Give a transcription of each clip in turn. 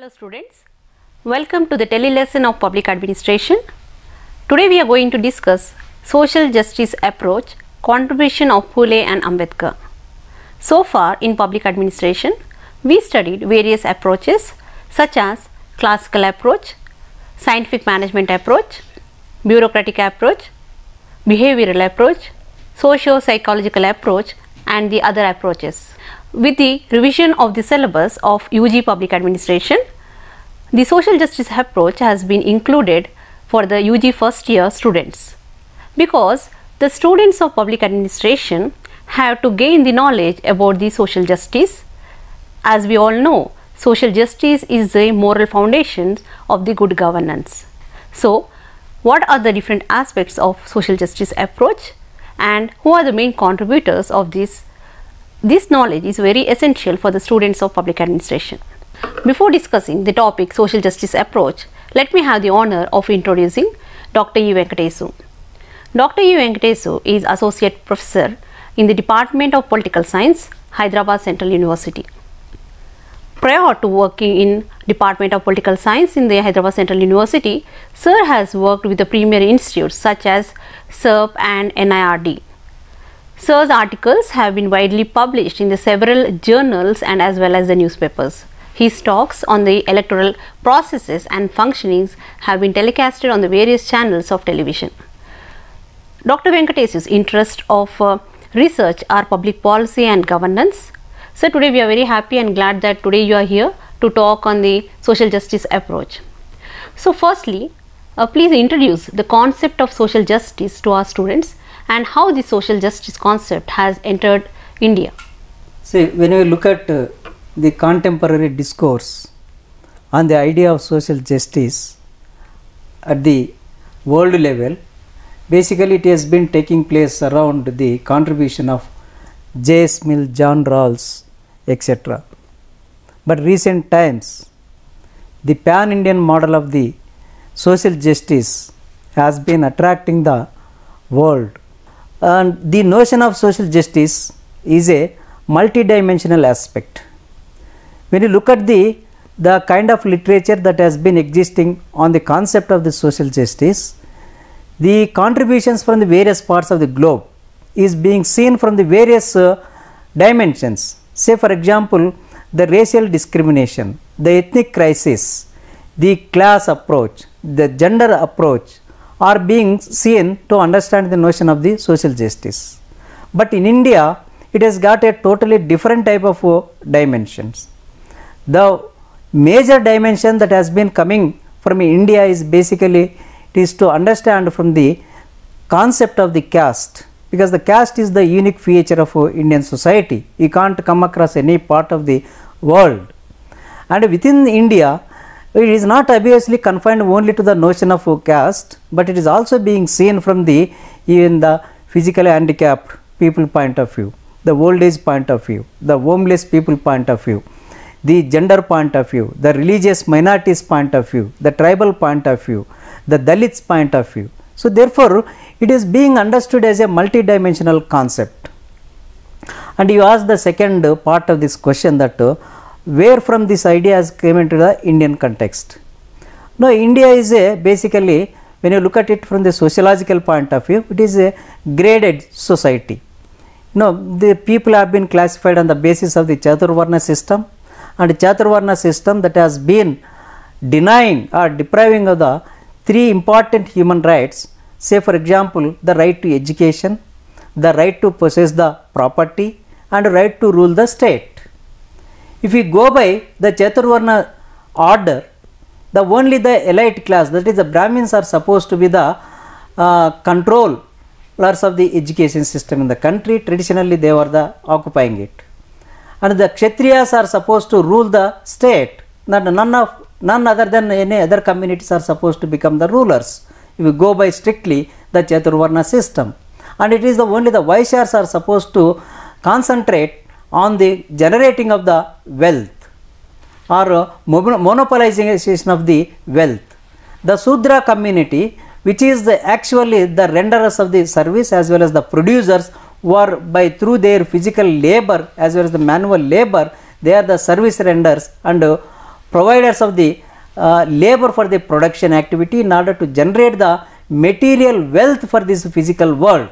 Hello students, welcome to the tele lesson of public administration. Today we are going to discuss social justice approach, contribution of Phule and Ambedkar. So far in public administration, we studied various approaches such as classical approach, scientific management approach, bureaucratic approach, behavioral approach, socio-psychological approach and the other approaches. With the revision of the syllabus of UG Public Administration, the social justice approach has been included for the UG first year students, because the students of public administration have to gain the knowledge about the social justice. As we all know, social justice is the moral foundation of the good governance. So, what are the different aspects of social justice approach and who are the main contributors of this? This knowledge is very essential for the students of public administration. Before discussing the topic social justice approach, let me have the honor of introducing Dr. E. Venkatesu. Dr. E. Venkatesu is Associate Professor in the Department of Political Science, Hyderabad Central University. Prior to working in Department of Political Science in the Hyderabad Central University, Sir has worked with the premier institutes such as SERP and NIRD. Sir's articles have been widely published in the several journals and as well as the newspapers. His talks on the electoral processes and functionings have been telecasted on the various channels of television. Dr. Venkatesu's interest of research are public policy and governance. So today we are very happy and glad that today you are here to talk on the social justice approach. So firstly, please introduce the concept of social justice to our students and how the social justice concept has entered India. See, when we look at the contemporary discourse on the idea of social justice at the world level, basically it has been taking place around the contribution of J.S. Mill, John Rawls, etc. But recent times, the pan-Indian model of the social justice has been attracting the world. And the notion of social justice is a multidimensional aspect. When you look at the kind of literature that has been existing on the concept of the social justice, the contributions from the various parts of the globe is being seen from the various dimensions. Say for example, the racial discrimination, the ethnic crisis, the class approach, the gender approach are being seen to understand the notion of the social justice. But in India, it has got a totally different type of dimensions. The major dimension that has been coming from India is basically it is to understand from the concept of the caste, because the caste is the unique feature of Indian society. You can't come across any part of the world. And within India, it is not obviously confined only to the notion of caste, but it is also being seen from the even the physically handicapped people point of view, the old age point of view, the homeless people point of view, the gender point of view, the religious minorities point of view, the tribal point of view, the Dalits point of view. So therefore, it is being understood as a multidimensional concept. And you ask the second part of this question, that where from this idea has came into the Indian context. Now, India is basically, when you look at it from the sociological point of view, it is a graded society. The people have been classified on the basis of the Chaturvarna system, and Chaturvarna system that has been denying or depriving of the three important human rights. Say for example, the right to education, the right to possess the property and the right to rule the state. If we go by the Chaturvarna order, only the elite class, that is the Brahmins, are supposed to be the controllers of the education system in the country. Traditionally they were the occupying it, and the Kshatriyas are supposed to rule the state. None other than any other communities are supposed to become the rulers if you go by strictly the Chaturvarna system. And it is only the Vaishyas are supposed to concentrate on the generating of the wealth or monopolization of the wealth. The Sudra community, which is actually the renderers of the service as well as the producers, who are through their physical labor as well as the manual labor, they are the service renders, and providers of the labor for the production activity in order to generate the material wealth for this physical world.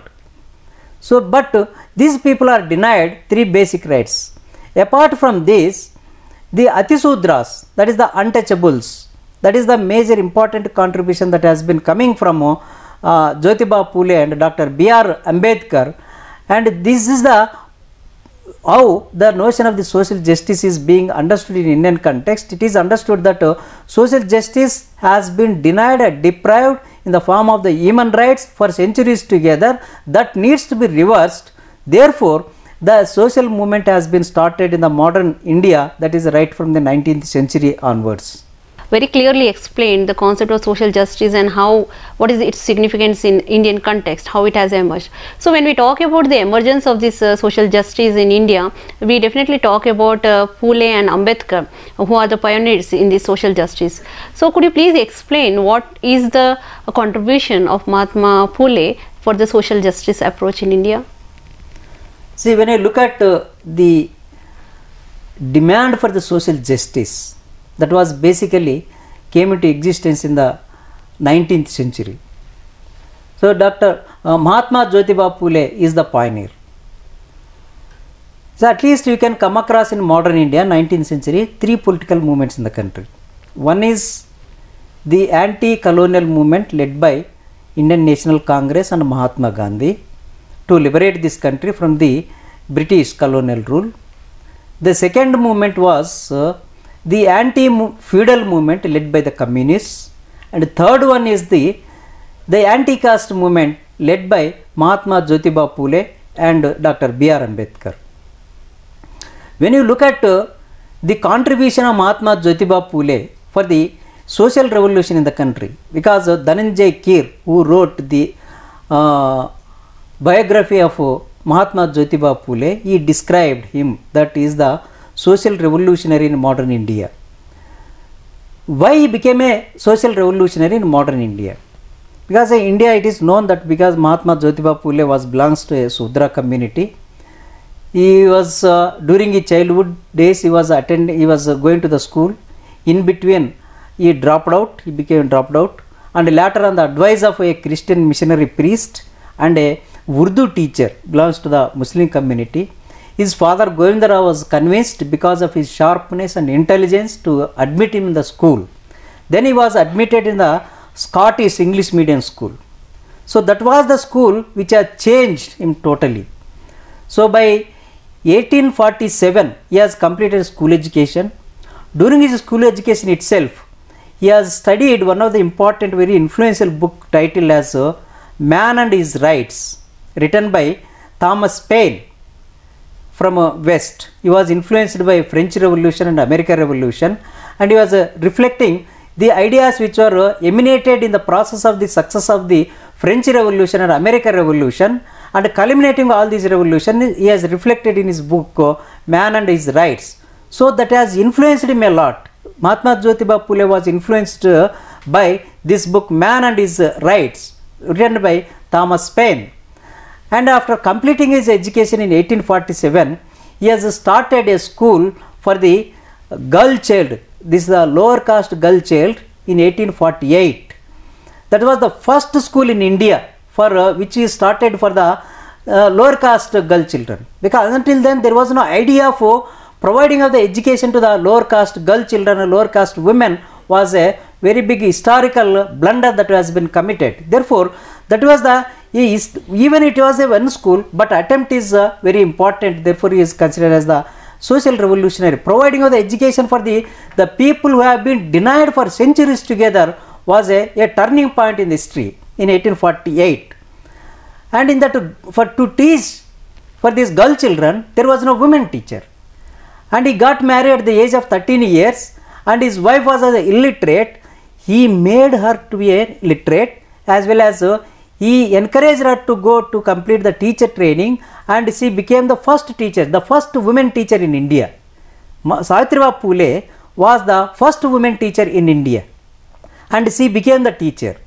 So, but these people are denied three basic rights. Apart from this, the Atisudras, that is the untouchables, that is the major important contribution that has been coming from Jyotiba Phule and Dr. B.R. Ambedkar, and this is the how the notion of the social justice is being understood in Indian context. It is understood that social justice has been denied and deprived in the form of the human rights for centuries together, that needs to be reversed. Therefore, the social movement has been started in the modern India, that is right from the 19th century onwards. Very clearly explained the concept of social justice and how, what is its significance in Indian context, how it has emerged. So when we talk about the emergence of this social justice in India, we definitely talk about Phule and Ambedkar, who are the pioneers in this social justice. So could you please explain what is the contribution of Mahatma Phule for the social justice approach in India? See, when I look at the demand for the social justice, that was basically came into existence in the 19th century. So, Dr. Mahatma Jyotiba Phule is the pioneer. So, at least you can come across in modern India, 19th century, three political movements in the country. One is the anti-colonial movement led by Indian National Congress and Mahatma Gandhi to liberate this country from the British colonial rule. The second movement was the anti-feudal movement led by the communists, and the third one is the anti-caste movement led by Mahatma Jyotiba Phule and Dr. B.R. Ambedkar. When you look at the contribution of Mahatma Jyotiba Phule for the social revolution in the country, because Dhananjay Keer, who wrote the biography of Mahatma Jyotiba Phule, he described him that is the social revolutionary in modern India. Why he became a social revolutionary in modern India? Because in India it is known that because Mahatma Jyotiba Phule belongs to a Sudra community, he was during his childhood days he was going to the school. In between he dropped out, he became dropped out, and later on the advice of a Christian missionary priest and a Urdu teacher belongs to the Muslim community, his father Govindara was convinced because of his sharpness and intelligence to admit him in the school. Then he was admitted in the Scottish English medium school. So that was the school which had changed him totally. So by 1847 he has completed school education. During his school education itself, he has studied one of the important, very influential book titled as Man and His Rights, written by Thomas Paine from West. He was influenced by French Revolution and American Revolution, and he was reflecting the ideas which were emanated in the process of the success of the French Revolution and American Revolution, and culminating all these revolutions, he has reflected in his book Man and His Rights. So that has influenced him a lot. Mahatma Jyotiba Phule was influenced by this book Man and His Rights, written by Thomas Paine. And after completing his education in 1847, he has started a school for the girl child. This is the lower caste girl child in 1848. That was the first school in India for which he started for the lower caste girl children. Because until then there was no idea for providing of the education to the lower caste girl children and lower caste women was a very big historical blunder that has been committed. Therefore, that was the even it was a one school, but attempt is very important. Therefore, he is considered as the social revolutionary. Providing of the education for the people who have been denied for centuries together was a turning point in history in 1848. And in that, to teach for these girl children, there was no woman teacher. And he got married at the age of 13 years, and his wife was illiterate. He made her to be a literate, as well as he encouraged her to go to complete the teacher training, and she became the first teacher, the first woman teacher in India. Savitribai Phule was the first woman teacher in India, and she became the teacher.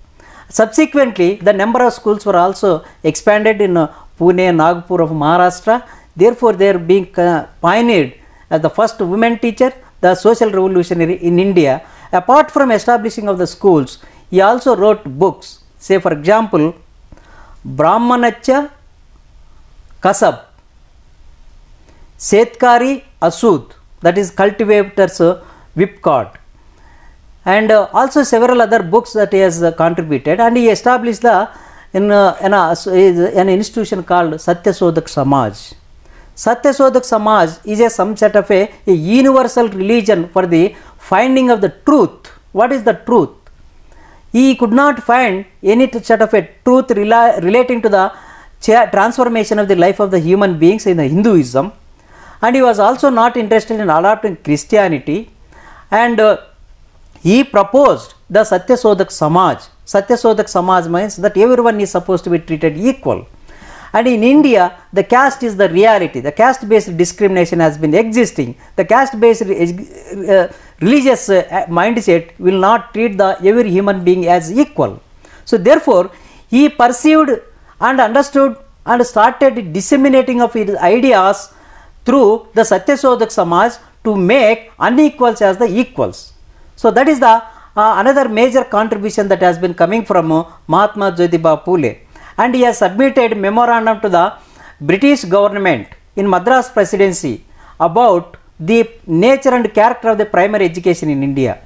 Subsequently, the number of schools were also expanded in Pune, Nagpur of Maharashtra. Therefore, they are being pioneered as the first women teacher, the social revolutionary in India, apart from establishing of the schools, he also wrote books. Say for example, Brahmanacha Kasab, Setkari Asud, that is cultivators whipcord, and also several other books that he has contributed, and he established an institution called Satyasodak Samaj. Satyasodak Samaj is some sort of a universal religion for the finding of the truth. What is the truth? He could not find any sort of a truth relating to the transformation of the life of the human beings in the Hinduism, and he was also not interested in adopting Christianity, and he proposed the Satyasodak Samaj. Satyasodak Samaj means that everyone is supposed to be treated equal. And in India, the caste is the reality. The caste based discrimination has been existing. The caste based religious mindset will not treat every human being as equal. So therefore, he perceived and understood and started disseminating of his ideas through the Satyasodak Samaj to make unequals as the equals. So that is the another major contribution that has been coming from Mahatma Jyotiba Phule. And he has submitted memorandum to the British government in Madras Presidency about the nature and character of the primary education in India.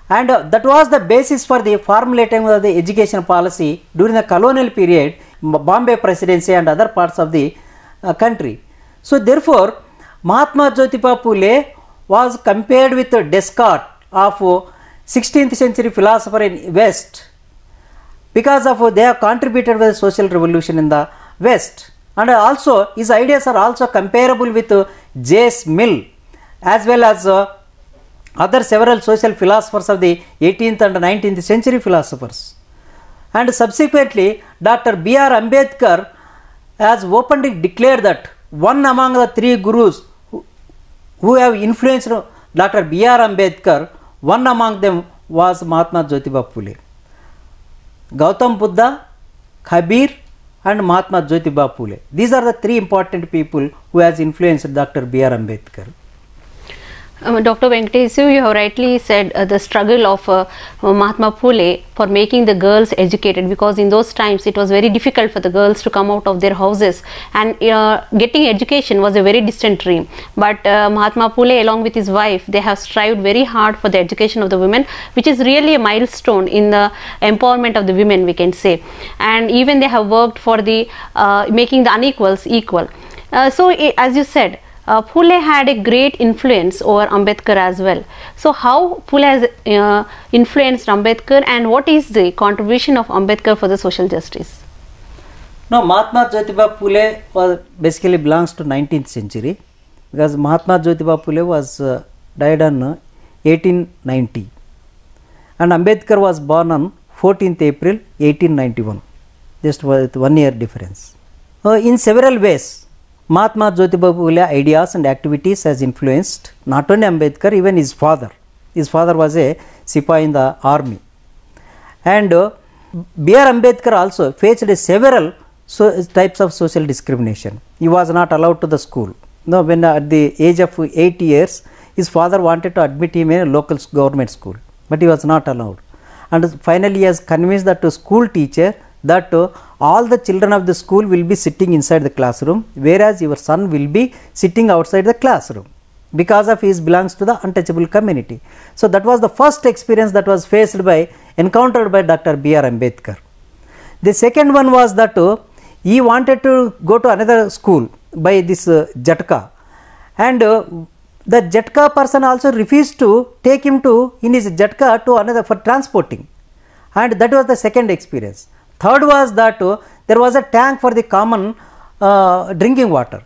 And that was the basis for the formulating of the education policy during the colonial period, Bombay Presidency and other parts of the country. So therefore, Mahatma Jyotiba Phule was compared with Descartes of 16th century philosopher in West, because of they have contributed with the social revolution in the West, and also his ideas are also comparable with J.S. Mill as well as other several social philosophers of the 18th and 19th century philosophers. And subsequently, Dr. B.R. Ambedkar has openly declared that one among the three gurus who have influenced Dr. B.R. Ambedkar, one among them was Mahatma Jyotiba Phule. Gautam Buddha, Kabir and Mahatma Jyotiba Phule. These are the three important people who has influenced Dr. B.R. Ambedkar. Dr. Venkatesu, you have rightly said the struggle of Mahatma Phule for making the girls educated, because in those times it was very difficult for the girls to come out of their houses, and getting education was a very distant dream. But Mahatma Phule along with his wife, they have strived very hard for the education of the women, which is really a milestone in the empowerment of the women, we can say. And even they have worked for the making the unequals equal. So as you said, Phule had a great influence over Ambedkar as well. So how Phule has influenced Ambedkar, and what is the contribution of Ambedkar for the social justice? Now, Mahatma Jyotiba Phule was basically belongs to 19th century, because Mahatma Jyotiba Phule was died on 1890, and Ambedkar was born on 14th April 1891, just with 1 year difference. In several ways, Mahatma Jyotiba Phule ideas and activities has influenced not only Ambedkar, even his father. His father was a Sipahi in the army. And B.R. Ambedkar also faced several types of social discrimination. He was not allowed to the school. No, when at the age of 8 years, his father wanted to admit him in a local government school, but he was not allowed. And finally, he has convinced that school teacher that all the children of the school will be sitting inside the classroom, whereas your son will be sitting outside the classroom, because of he belongs to the untouchable community. So that was the first experience that was encountered by Dr. B.R. Ambedkar. The second one was that he wanted to go to another school by this Jatka, and the Jatka person also refused to take him in his Jatka to another for transporting, and that was the second experience. Third was that there was a tank for the common drinking water,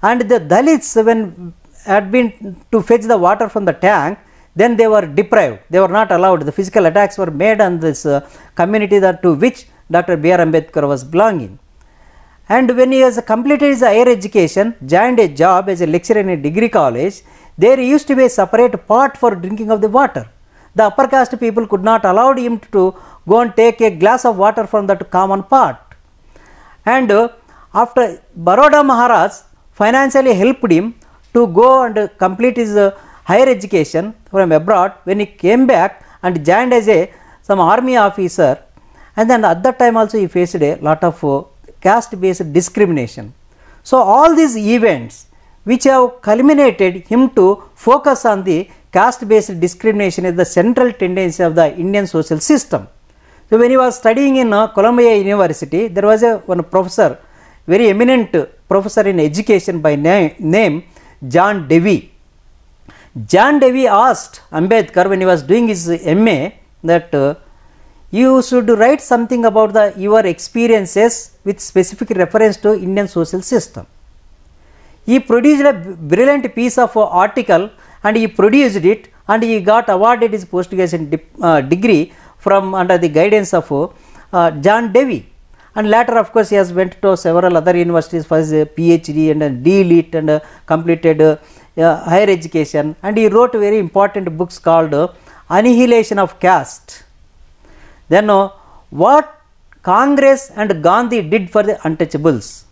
and the Dalits, when had been to fetch the water from the tank, then they were deprived, they were not allowed. The physical attacks were made on this community to which Dr. B.R. Ambedkar was belonging. And when he has completed his higher education, joined a job as a lecturer in a degree college, there used to be a separate pot for drinking of the water. The upper caste people could not allow him to go and take a glass of water from that common pot. And after Baroda Maharaj financially helped him to go and complete his higher education from abroad. When he came back and joined as some army officer, and then at that time also he faced a lot of caste based discrimination. So all these events which have culminated him to focus on the caste based discrimination is the central tendency of the Indian social system. So when he was studying in Columbia University, there was one professor, very eminent professor in education by name John Dewey. John Dewey asked Ambedkar when he was doing his MA that you should write something about your experiences with specific reference to Indian social system. He produced a brilliant piece of article and he produced it, and he got awarded his post-graduation degree from under the guidance of John Dewey. And later of course he has went to several other universities for his PhD and D.Litt and completed higher education, and he wrote very important books called Annihilation of Caste. Then what Congress and Gandhi did for the untouchables,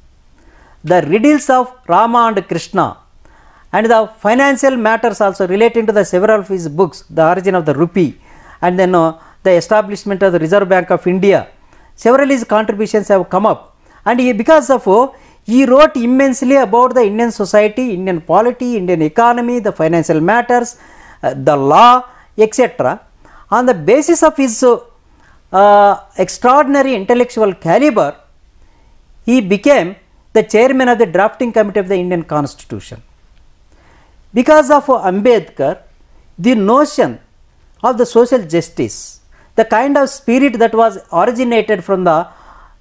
the riddles of Rama and Krishna, and the financial matters also relating to the several of his books, the origin of the rupee, and then the establishment of the Reserve Bank of India. Several his contributions have come up, and because of he wrote immensely about the Indian society, Indian polity, Indian economy, the financial matters, the law, etc. On the basis of his extraordinary intellectual caliber, he became the chairman of the drafting committee of the Indian Constitution. Because of Ambedkar, the notion of the social justice, the kind of spirit that was originated from the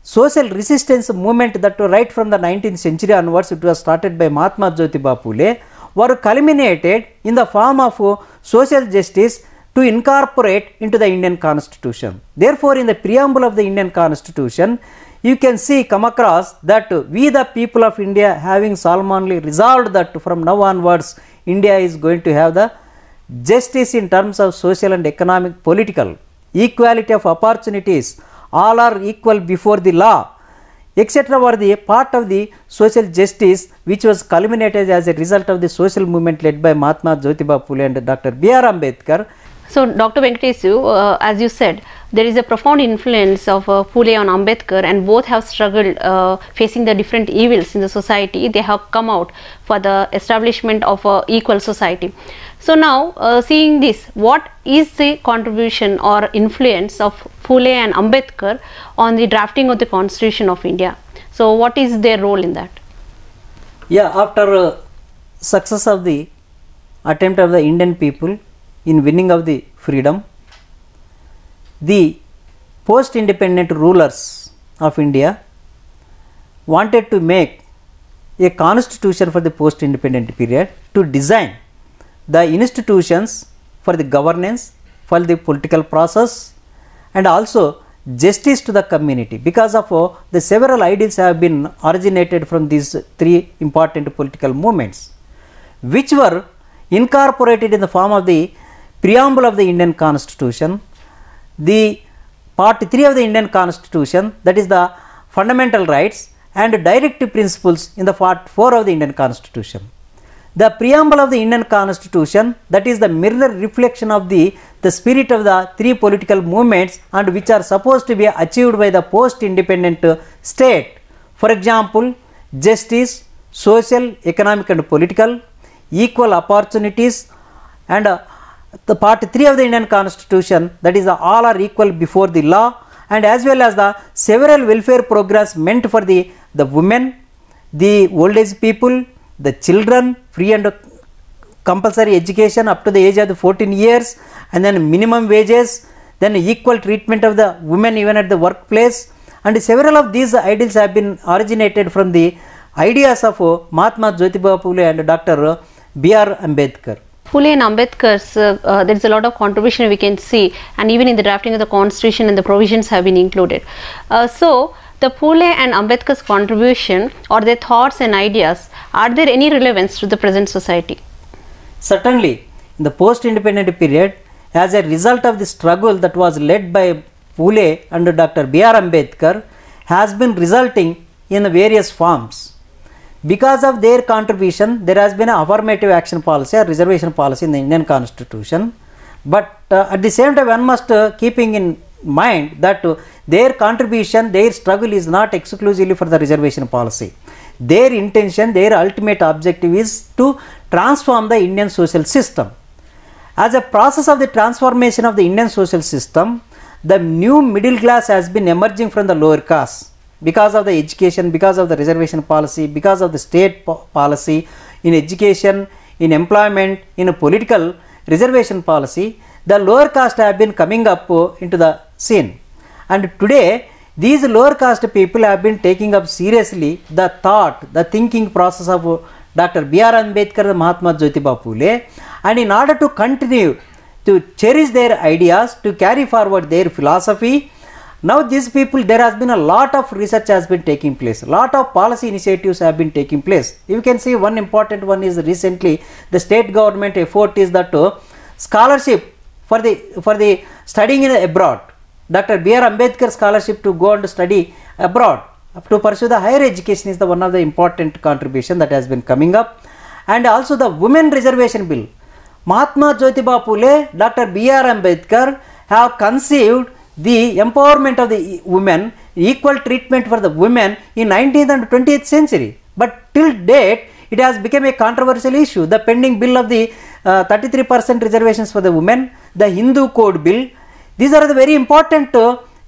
social resistance movement that right from the 19th century onwards, it was started by Mahatma Jyotiba Phule, were culminated in the form of social justice to incorporate into the Indian Constitution. Therefore, in the preamble of the Indian Constitution, you can come across that we the people of India having solemnly resolved that from now onwards India is going to have the justice in terms of social and economic, political, equality of opportunities, all are equal before the law, etc. were the part of the social justice which was culminated as a result of the social movement led by Mahatma Jyotiba Phule and Dr. B.R. Ambedkar. So, Dr. Venkatesu, as you said, there is a profound influence of Phule on Ambedkar, and both have struggled facing the different evils in the society. They have come out for the establishment of an equal society. So, now seeing this, what is the contribution or influence of Phule and Ambedkar on the drafting of the Constitution of India? So, what is their role in that? Yeah, after success of the attempt of the Indian people in winning of the freedom, the post-independent rulers of India wanted to make a constitution for the post-independent period to design the institutions for the governance, for the political process, and also justice to the community, because of the several ideals have been originated from these three important political movements, which were incorporated in the form of the preamble of the Indian Constitution, the part 3 of the Indian Constitution, that is the fundamental rights, and directive principles in the part 4 of the Indian Constitution. The preamble of the Indian Constitution, that is the mirror reflection of the spirit of the three political movements, and which are supposed to be achieved by the post-independent state. For example, justice, social, economic and political, equal opportunities, and the part 3 of the Indian Constitution, that is all are equal before the law, and as well as the several welfare programs meant for the women, the old age people, the children, free and compulsory education up to the age of the 14 years, and then minimum wages, then equal treatment of the women even at the workplace, and several of these ideals have been originated from the ideas of Mahatma Jyotiba Phule and Dr. B.R. Ambedkar. Phule and Ambedkar's, there is a lot of contribution we can see, and even in the drafting of the Constitution and the provisions have been included. So, the Phule and Ambedkar's contribution or their thoughts and ideas, are there any relevance to the present society? Certainly, in the post-independent period, as a result of the struggle that was led by Phule and Dr. B.R. Ambedkar, has been resulting in various forms. because of their contribution, there has been an affirmative action policy or reservation policy in the Indian Constitution. But at the same time, one must keeping in mind that their contribution, their struggle is not exclusively for the reservation policy. Their intention, their ultimate objective is to transform the Indian social system. As a process of the transformation of the Indian social system, the new middle class has been emerging from the lower caste because of the education, because of the reservation policy, because of the state policy in education, in employment, in a political reservation policy. The lower caste have been coming up into the scene, and today these lower caste people have been taking up seriously the thought, the thinking process of Dr. B.R. Ambedkar, Mahatma Jyotiba Phule, and in order to continue to cherish their ideas, to carry forward their philosophy, now these people, there has been a lot of research has been taking place, a lot of policy initiatives have been taking place. You can see one important one is recently the state government effort is that scholarship for the studying in abroad. Dr. B.R. Ambedkar scholarship to go and study abroad to pursue the higher education is the one of the important contribution that has been coming up. And also the women reservation bill. Mahatma Jyotiba Phule, Dr. B.R. Ambedkar have conceived the empowerment of the women, equal treatment for the women in 19th and 20th century. But till date, it has become a controversial issue. The pending bill of the 33% reservations for the women, the Hindu Code bill, these are the very important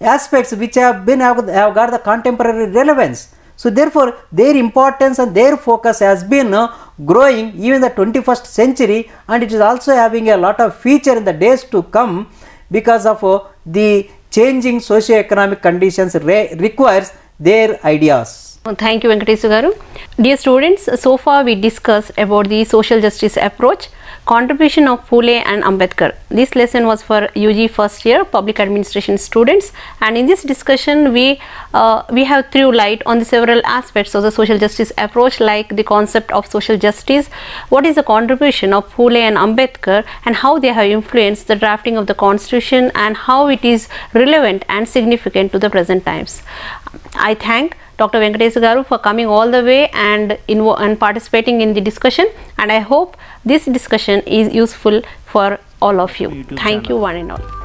aspects which have got the contemporary relevance. So therefore, their importance and their focus has been growing even in the 21st century, and it is also having a lot of feature in the days to come because of the changing socio-economic conditions requires their ideas. Thank you, Venkatesh Garu. Dear students, so far we discussed about the social justice approach, contribution of Phule and Ambedkar. This lesson was for UG first year public administration students, and in this discussion we have threw light on the several aspects of the social justice approach, like the concept of social justice, what is the contribution of Phule and Ambedkar, and how they have influenced the drafting of the constitution and how it is relevant and significant to the present times. I thank Dr. Venkatesh Garu for coming all the way and participating in the discussion, and I hope this discussion is useful for all of you. Thank you one and all.